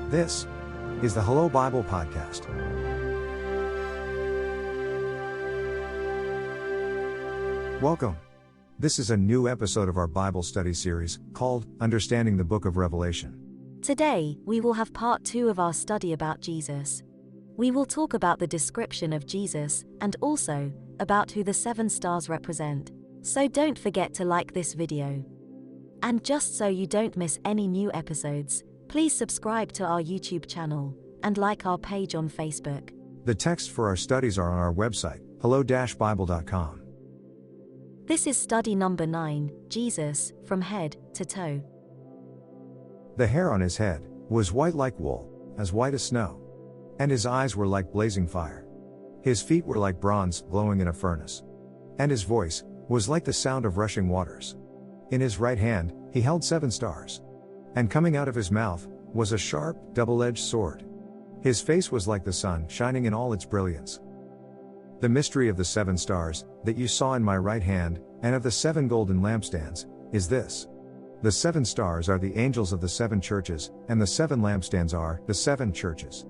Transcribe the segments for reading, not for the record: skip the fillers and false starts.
This is the Hello Bible Podcast. Welcome. This is a new episode of our Bible study series called Understanding the Book of Revelation. Today, we will have part 2 of our study about Jesus. We will talk about the description of Jesus and also about who the 7 stars represent. So don't forget to like this video. And just so you don't miss any new episodes, please subscribe to our YouTube channel and like our page on Facebook. The texts for our studies are on our website, hello-bible.com. This is study number 9, Jesus, from head to toe. The hair on his head was white like wool, as white as snow. And his eyes were like blazing fire. His feet were like bronze glowing in a furnace. And his voice was like the sound of rushing waters. In his right hand, he held 7 stars. And coming out of his mouth was a sharp, double-edged sword. His face was like the sun shining in all its brilliance. The mystery of the 7 stars that you saw in my right hand, and of the 7 golden lampstands, is this. The 7 stars are the angels of the 7 churches, and the 7 lampstands are the 7 churches.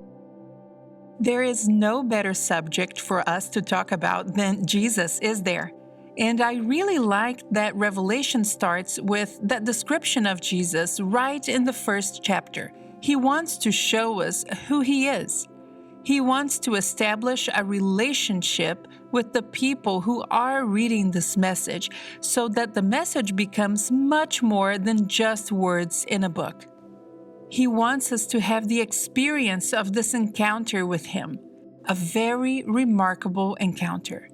There is no better subject for us to talk about than Jesus, is there? And I really like that Revelation starts with that description of Jesus right in the first chapter. He wants to show us who he is. He wants to establish a relationship with the people who are reading this message so that the message becomes much more than just words in a book. He wants us to have the experience of this encounter with him, a very remarkable encounter.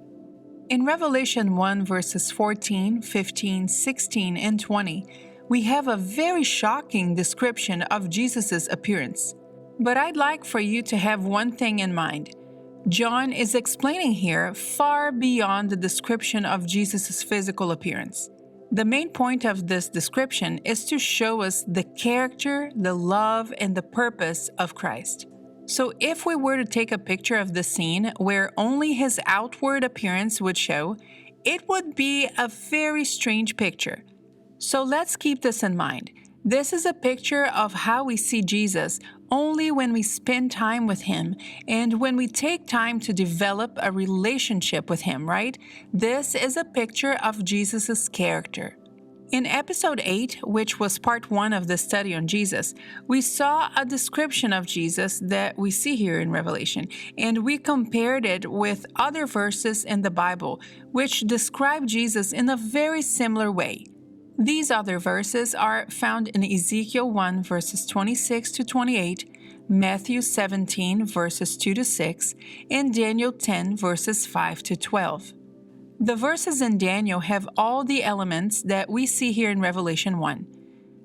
In Revelation 1 verses 14, 15, 16, and 20, we have a very shocking description of Jesus' appearance. But I'd like for you to have one thing in mind. John is explaining here far beyond the description of Jesus' physical appearance. The main point of this description is to show us the character, the love, and the purpose of Christ. So if we were to take a picture of the scene where only his outward appearance would show, it would be a very strange picture. So let's keep this in mind. This is a picture of how we see Jesus only when we spend time with him and when we take time to develop a relationship with him, right? This is a picture of Jesus' character. In episode 8, which was part 1 of the study on Jesus, we saw a description of Jesus that we see here in Revelation, and we compared it with other verses in the Bible, which describe Jesus in a very similar way. These other verses are found in Ezekiel 1 verses 26 to 28, Matthew 17 verses 2 to 6, and Daniel 10 verses 5 to 12. The verses in Daniel have all the elements that we see here in Revelation 1.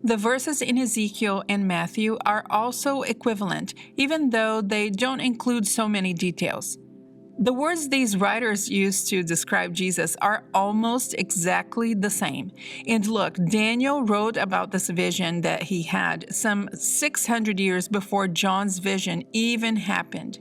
The verses in Ezekiel and Matthew are also equivalent, even though they don't include so many details. The words these writers use to describe Jesus are almost exactly the same. And look, Daniel wrote about this vision that he had some 600 years before John's vision even happened.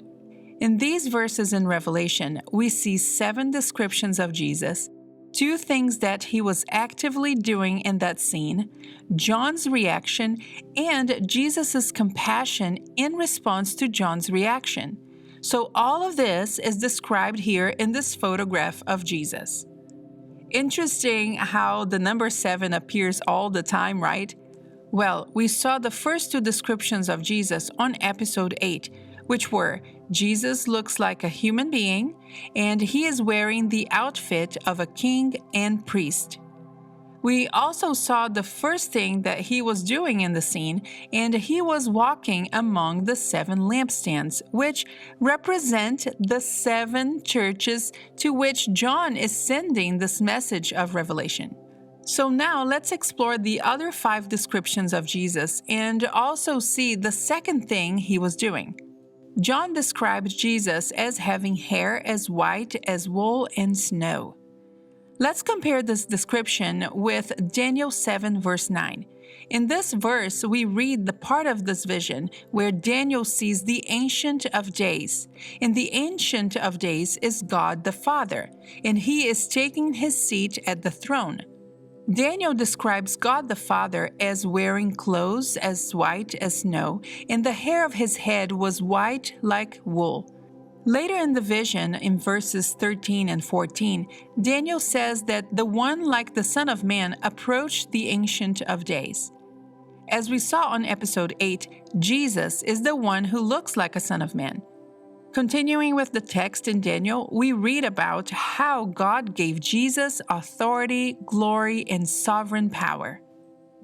In these verses in Revelation, we see 7 descriptions of Jesus, 2 things that he was actively doing in that scene, John's reaction, and Jesus' compassion in response to John's reaction. So all of this is described here in this photograph of Jesus. Interesting how the number 7 appears all the time, right? Well, we saw the first 2 descriptions of Jesus on episode 8, which were Jesus looks like a human being, and he is wearing the outfit of a king and priest. We also saw the first thing that he was doing in the scene, and he was walking among the 7 lampstands, which represent the 7 churches to which John is sending this message of Revelation. So now let's explore the other 5 descriptions of Jesus and also see the second thing he was doing. John described Jesus as having hair as white as wool and snow. Let's compare this description with Daniel 7 verse 9. In this verse, we read the part of this vision where Daniel sees the Ancient of Days. And the Ancient of Days is God the Father, and he is taking his seat at the throne. Daniel describes God the Father as wearing clothes as white as snow, and the hair of his head was white like wool. Later in the vision, in verses 13 and 14, Daniel says that the one like the Son of Man approached the Ancient of Days. As we saw on episode 8, Jesus is the one who looks like a Son of Man. Continuing with the text in Daniel, we read about how God gave Jesus authority, glory, and sovereign power.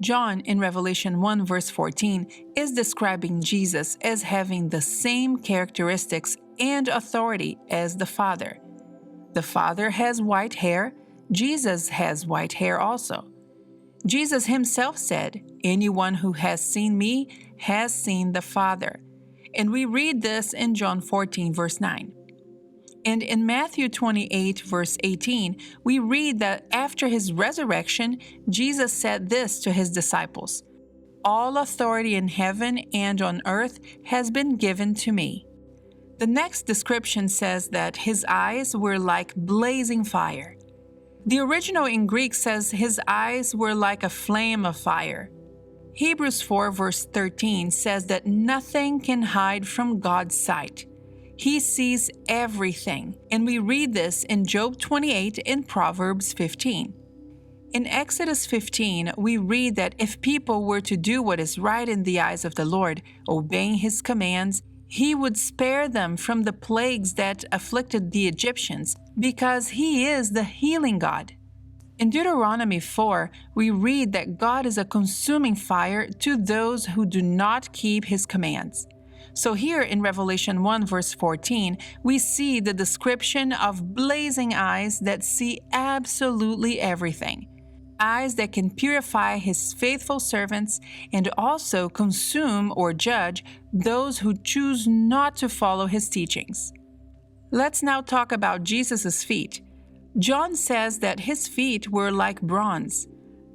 John, in Revelation 1 verse 14, is describing Jesus as having the same characteristics and authority as the Father. The Father has white hair, Jesus has white hair also. Jesus himself said, "Anyone who has seen me has seen the Father." And we read this in John 14 verse 9. And in Matthew 28 verse 18, we read that after his resurrection, Jesus said this to his disciples, "All authority in heaven and on earth has been given to me." The next description says that his eyes were like blazing fire. The original in Greek says his eyes were like a flame of fire. Hebrews 4 verse 13 says that nothing can hide from God's sight. He sees everything, and we read this in Job 28 and Proverbs 15. In Exodus 15, we read that if people were to do what is right in the eyes of the Lord, obeying His commands, He would spare them from the plagues that afflicted the Egyptians, because He is the healing God. In Deuteronomy 4, we read that God is a consuming fire to those who do not keep His commands. So here in Revelation 1 verse 14, we see the description of blazing eyes that see absolutely everything. Eyes that can purify His faithful servants and also consume or judge those who choose not to follow His teachings. Let's now talk about Jesus' feet. John says that His feet were like bronze.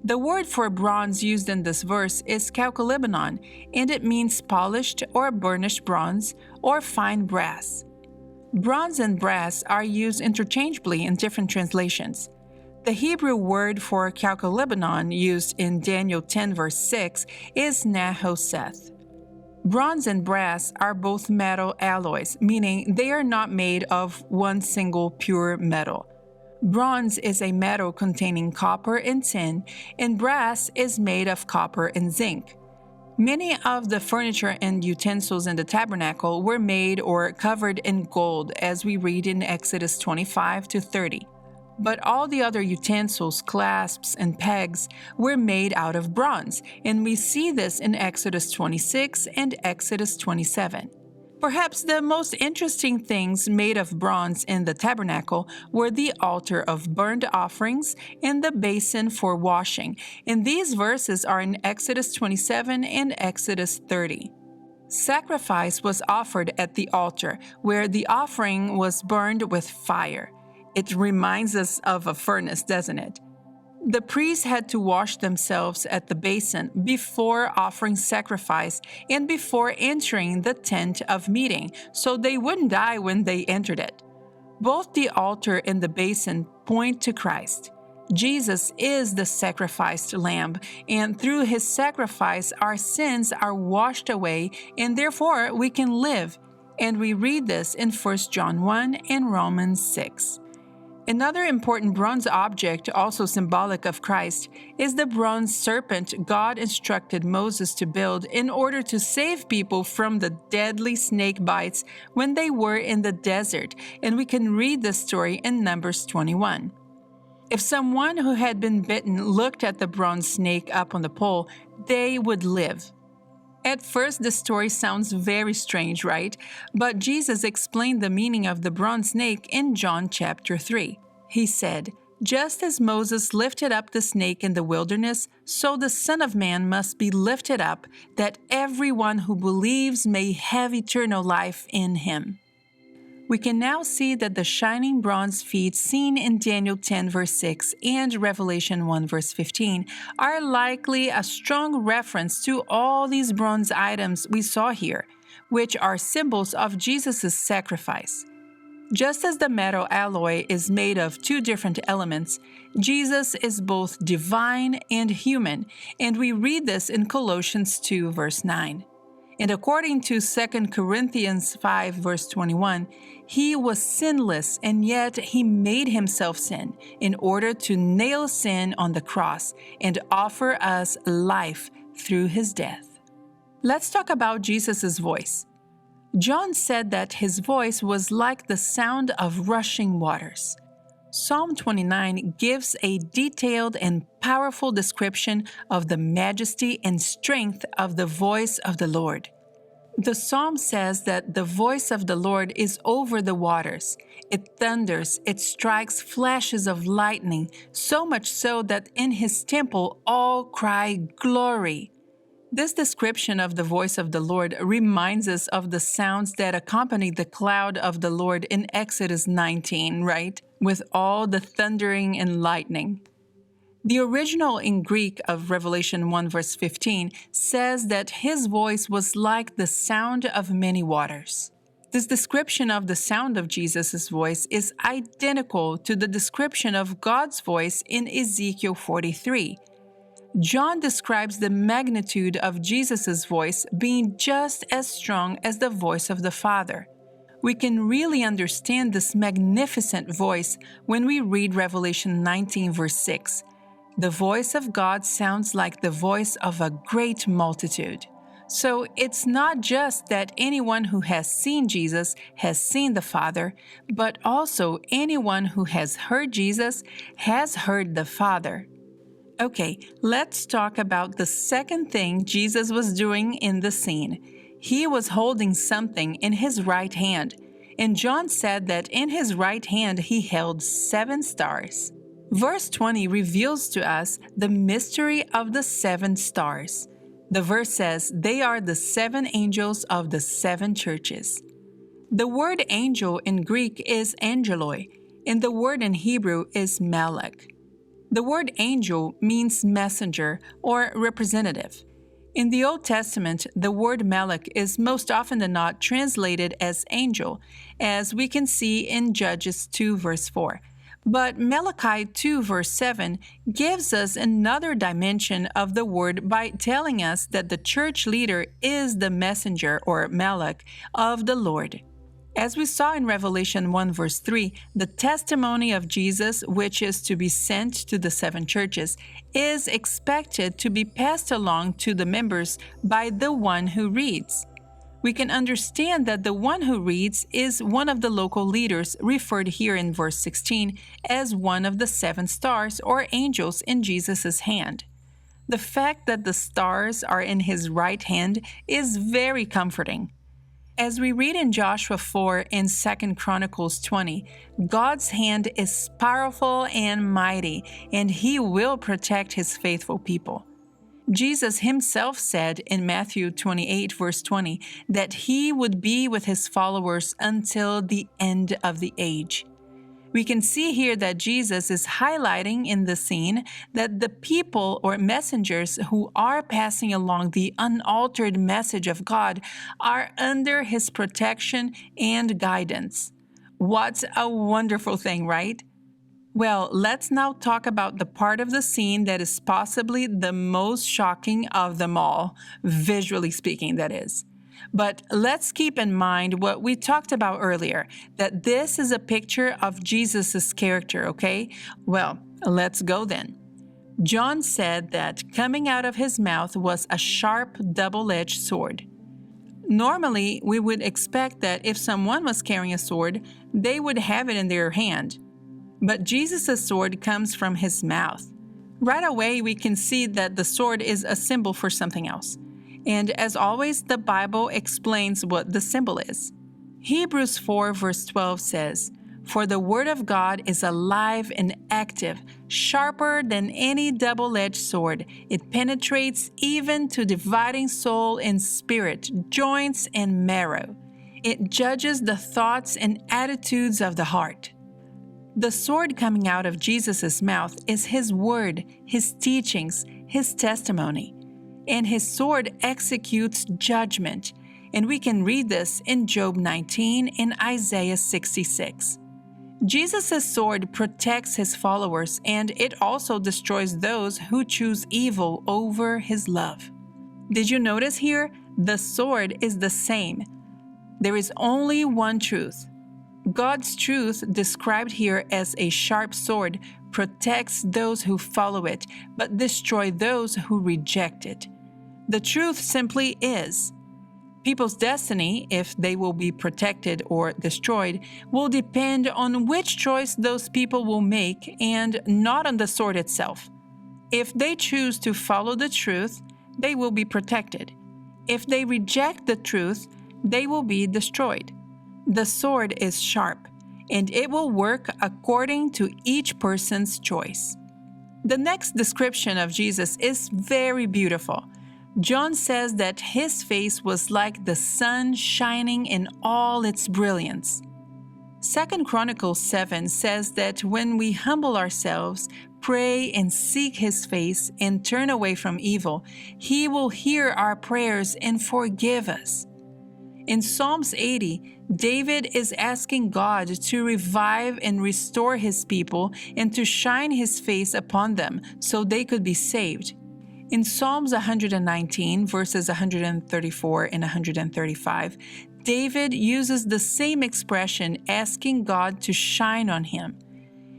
The word for bronze used in this verse is chalcolibanon, and it means polished or burnished bronze or fine brass. Bronze and brass are used interchangeably in different translations. The Hebrew word for chalcolibanon used in Daniel 10 verse 6 is nahoseth. Bronze and brass are both metal alloys, meaning they are not made of one single pure metal. Bronze is a metal containing copper and tin, and brass is made of copper and zinc. Many of the furniture and utensils in the tabernacle were made or covered in gold, as we read in Exodus 25 to 30. But all the other utensils, clasps, and pegs were made out of bronze, and we see this in Exodus 26 and Exodus 27. Perhaps the most interesting things made of bronze in the tabernacle were the altar of burnt offerings and the basin for washing, and these verses are in Exodus 27 and Exodus 30. Sacrifice was offered at the altar, where the offering was burned with fire. It reminds us of a furnace, doesn't it? The priests had to wash themselves at the basin before offering sacrifice and before entering the tent of meeting, so they wouldn't die when they entered it. Both the altar and the basin point to Christ. Jesus is the sacrificed lamb, and through His sacrifice our sins are washed away, and therefore we can live. And we read this in 1 John 1 and Romans 6. Another important bronze object, also symbolic of Christ, is the bronze serpent God instructed Moses to build in order to save people from the deadly snake bites when they were in the desert, and we can read this story in Numbers 21. If someone who had been bitten looked at the bronze snake up on the pole, they would live. At first, the story sounds very strange, right? But Jesus explained the meaning of the bronze snake in John chapter 3. He said, "Just as Moses lifted up the snake in the wilderness, so the Son of Man must be lifted up, that everyone who believes may have eternal life in Him." We can now see that the shining bronze feet seen in Daniel 10 verse 6 and Revelation 1 verse 15 are likely a strong reference to all these bronze items we saw here, which are symbols of Jesus' sacrifice. Just as the metal alloy is made of two different elements, Jesus is both divine and human, and we read this in Colossians 2, verse 9. And according to 2 Corinthians 5, verse 21, he was sinless, and yet he made himself sin in order to nail sin on the cross and offer us life through his death. Let's talk about Jesus' voice. John said that his voice was like the sound of rushing waters. Psalm 29 gives a detailed and powerful description of the majesty and strength of the voice of the Lord. The psalm says that the voice of the Lord is over the waters. It thunders, it strikes flashes of lightning, so much so that in his temple all cry, "Glory!" This description of the voice of the Lord reminds us of the sounds that accompanied the cloud of the Lord in Exodus 19, right? With all the thundering and lightning. The original in Greek of Revelation 1 verse 15 says that his voice was like the sound of many waters. This description of the sound of Jesus' voice is identical to the description of God's voice in Ezekiel 43. John describes the magnitude of Jesus' voice being just as strong as the voice of the Father. We can really understand this magnificent voice when we read Revelation 19 verse 6. The voice of God sounds like the voice of a great multitude. So it's not just that anyone who has seen Jesus has seen the Father, but also anyone who has heard Jesus has heard the Father. Okay, let's talk about the second thing Jesus was doing in the scene. He was holding something in his right hand, and John said that in his right hand he held 7 stars. Verse 20 reveals to us the mystery of the 7 stars. The verse says, "They are the 7 angels of the 7 churches." The word angel in Greek is angeloi, and the word in Hebrew is malach. The word angel means messenger or representative. In the Old Testament, the word malach is most often than not translated as angel, as we can see in Judges 2 verse 4. But Malachi 2 verse 7 gives us another dimension of the word by telling us that the church leader is the messenger or malach of the Lord. As we saw in Revelation 1 verse 3, the testimony of Jesus, which is to be sent to the 7 churches, is expected to be passed along to the members by the one who reads. We can understand that the one who reads is one of the local leaders referred here in verse 16 as one of the 7 stars or angels in Jesus' hand. The fact that the stars are in his right hand is very comforting. As we read in Joshua 4 and 2 Chronicles 20, God's hand is powerful and mighty, and he will protect his faithful people. Jesus himself said in Matthew 28 verse 20 that he would be with his followers until the end of the age. We can see here that Jesus is highlighting in the scene that the people or messengers who are passing along the unaltered message of God are under his protection and guidance. What a wonderful thing, right? Well, let's now talk about the part of the scene that is possibly the most shocking of them all, visually speaking, that is. But let's keep in mind what we talked about earlier, that this is a picture of Jesus' character, okay? Well, let's go then. John said that coming out of his mouth was a sharp, double-edged sword. Normally, we would expect that if someone was carrying a sword, they would have it in their hand. But Jesus' sword comes from his mouth. Right away, we can see that the sword is a symbol for something else. And as always, the Bible explains what the symbol is. Hebrews 4 verse 12 says, "For the word of God is alive and active, sharper than any double-edged sword. It penetrates even to dividing soul and spirit, joints and marrow. It judges the thoughts and attitudes of the heart." The sword coming out of Jesus' mouth is his word, his teachings, his testimony. And his sword executes judgment. And we can read this in Job 19 and Isaiah 66. Jesus' sword protects his followers, and it also destroys those who choose evil over his love. Did you notice here? The sword is the same. There is only one truth. God's truth, described here as a sharp sword, protects those who follow it, but destroys those who reject it. The truth simply is, people's destiny, if they will be protected or destroyed, will depend on which choice those people will make and not on the sword itself. If they choose to follow the truth, they will be protected. If they reject the truth, they will be destroyed. The sword is sharp, and it will work according to each person's choice. The next description of Jesus is very beautiful. John says that his face was like the sun shining in all its brilliance. 2 Chronicles 7 says that when we humble ourselves, pray and seek his face and turn away from evil, he will hear our prayers and forgive us. In Psalms 80, David is asking God to revive and restore his people and to shine his face upon them so they could be saved. In Psalms 119, verses 134 and 135, David uses the same expression asking God to shine on him.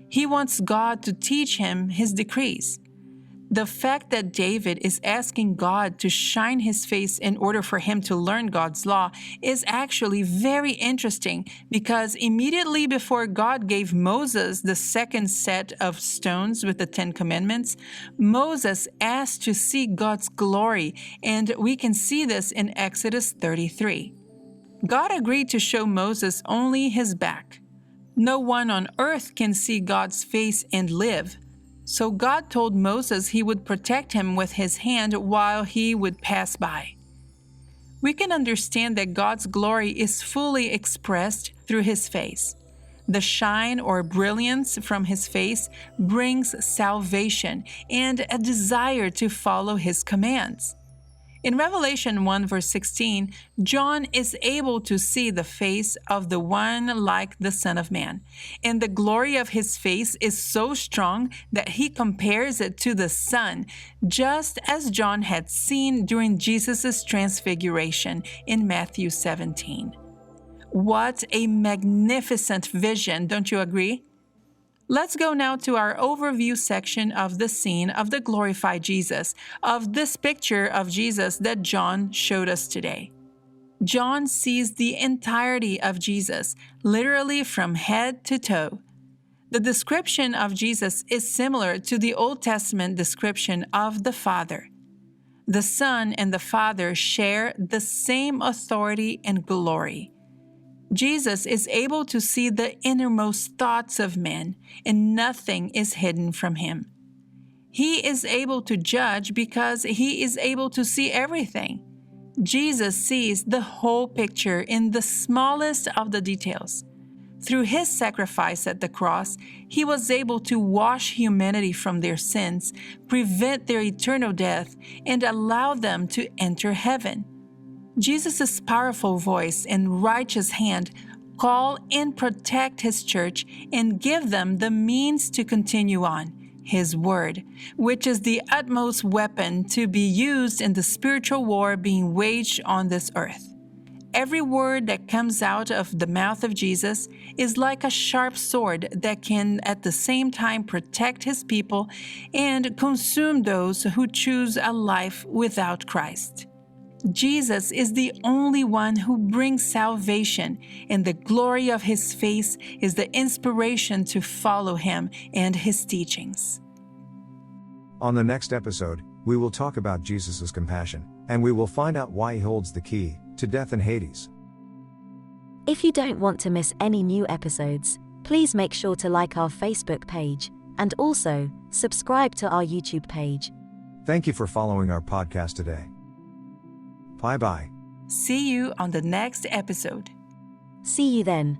He wants God to teach him his decrees. The fact that David is asking God to shine his face in order for him to learn God's law is actually very interesting because immediately before God gave Moses the second set of stones with the 10 Commandments, Moses asked to see God's glory, and we can see this in Exodus 33. God agreed to show Moses only his back. No one on earth can see God's face and live. So God told Moses he would protect him with his hand while he would pass by. We can understand that God's glory is fully expressed through his face. The shine or brilliance from his face brings salvation and a desire to follow his commands. In Revelation 1 verse 16, John is able to see the face of the one like the Son of Man. And the glory of his face is so strong that he compares it to the sun, just as John had seen during Jesus' transfiguration in Matthew 17. What a magnificent vision, don't you agree? Let's go now to our overview section of the scene of the glorified Jesus, of this picture of Jesus that John showed us today. John sees the entirety of Jesus, literally from head to toe. The description of Jesus is similar to the Old Testament description of the Father. The Son and the Father share the same authority and glory. Jesus is able to see the innermost thoughts of men, and nothing is hidden from him. He is able to judge because he is able to see everything. Jesus sees the whole picture in the smallest of the details. Through his sacrifice at the cross, he was able to wash humanity from their sins, prevent their eternal death, and allow them to enter heaven. Jesus' powerful voice and righteous hand call and protect his church and give them the means to continue on, his word, which is the utmost weapon to be used in the spiritual war being waged on this earth. Every word that comes out of the mouth of Jesus is like a sharp sword that can at the same time protect his people and consume those who choose a life without Christ. Jesus is the only one who brings salvation, and the glory of his face is the inspiration to follow him and his teachings. On the next episode, we will talk about Jesus' compassion, and we will find out why he holds the key to death and Hades. If you don't want to miss any new episodes, please make sure to like our Facebook page and also subscribe to our YouTube page. Thank you for following our podcast today. Bye-bye. See you on the next episode. See you then.